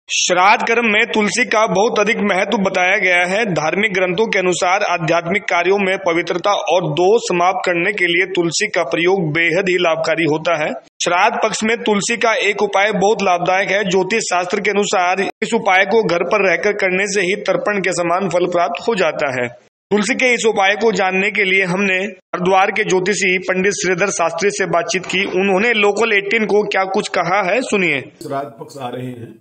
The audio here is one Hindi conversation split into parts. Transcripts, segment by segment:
श्राद्ध कर्म में तुलसी का बहुत अधिक महत्व बताया गया है। धार्मिक ग्रंथों के अनुसार आध्यात्मिक कार्यों में पवित्रता और दोष समाप्त करने के लिए तुलसी का प्रयोग बेहद ही लाभकारी होता है। श्राद्ध पक्ष में तुलसी का एक उपाय बहुत लाभदायक है। ज्योतिष शास्त्र के अनुसार इस उपाय को घर पर रहकर करने से ही तर्पण के समान फल प्राप्त हो जाता है। तुलसी के इस उपाय को जानने के लिए हमने हरिद्वार के ज्योतिषी पंडित श्रीधर शास्त्री से बातचीत की। उन्होंने लोकल 18 को क्या कुछ कहा है, सुनिए। श्राद्ध पक्ष आ रहे हैं,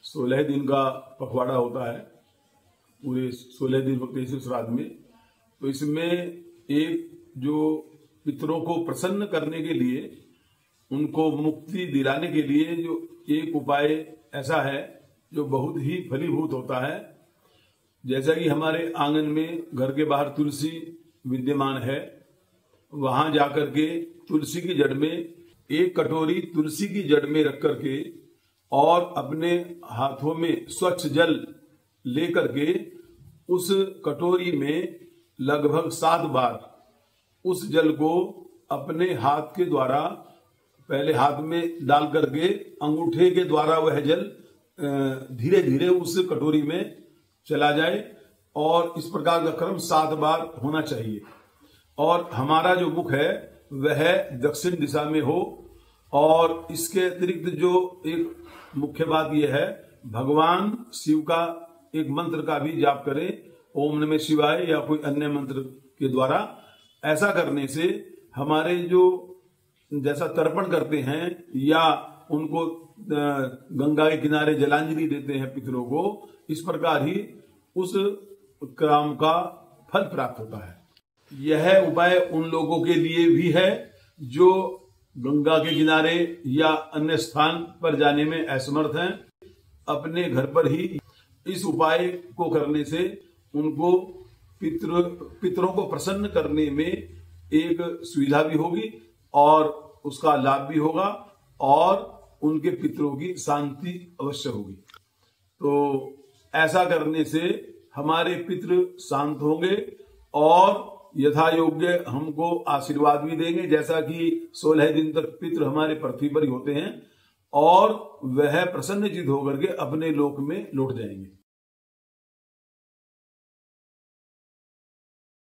16 दिन का पखवाड़ा होता है, पूरे 16 दिन वक्त इस श्राद्ध में। तो इसमें एक जो पितरों को प्रसन्न करने के लिए, उनको मुक्ति दिलाने के लिए जो एक उपाय ऐसा है जो बहुत ही फलीभूत होता है। जैसा कि हमारे आंगन में घर के बाहर तुलसी विद्यमान है, वहां जाकर के तुलसी की जड़ में एक कटोरी तुलसी की जड़ में रख करके और अपने हाथों में स्वच्छ जल लेकर के उस कटोरी में लगभग 7 बार उस जल को अपने हाथ के द्वारा पहले हाथ में डाल करके अंगूठे के द्वारा वह जल धीरे धीरे उस कटोरी में चला जाए और इस प्रकार का क्रम 7 बार होना चाहिए। और हमारा जो मुख है वह दक्षिण दिशा में हो। और इसके अतिरिक्त जो एक मुख्य बात यह है, भगवान शिव का एक मंत्र का भी जाप करें, ओम नमः शिवाय या कोई अन्य मंत्र के द्वारा। ऐसा करने से हमारे जो जैसा तर्पण करते हैं या उनको गंगा के किनारे जलांजलि देते हैं पितरों को, इस प्रकार ही उस काम का फल प्राप्त होता है। यह उपाय उन लोगों के लिए भी है जो गंगा के किनारे या अन्य स्थान पर जाने में असमर्थ हैं। अपने घर पर ही इस उपाय को करने से उनको पितरों को प्रसन्न करने में एक सुविधा भी होगी और उसका लाभ भी होगा और उनके पितरों की शांति अवश्य होगी। तो ऐसा करने से हमारे पितृ शांत होंगे और यथा योग्य हमको आशीर्वाद भी देंगे, जैसा कि 16 दिन तक पितृ हमारे पृथ्वी पर ही होते हैं और वह प्रसन्नचित्त होकर के अपने लोक में लौट जाएंगे।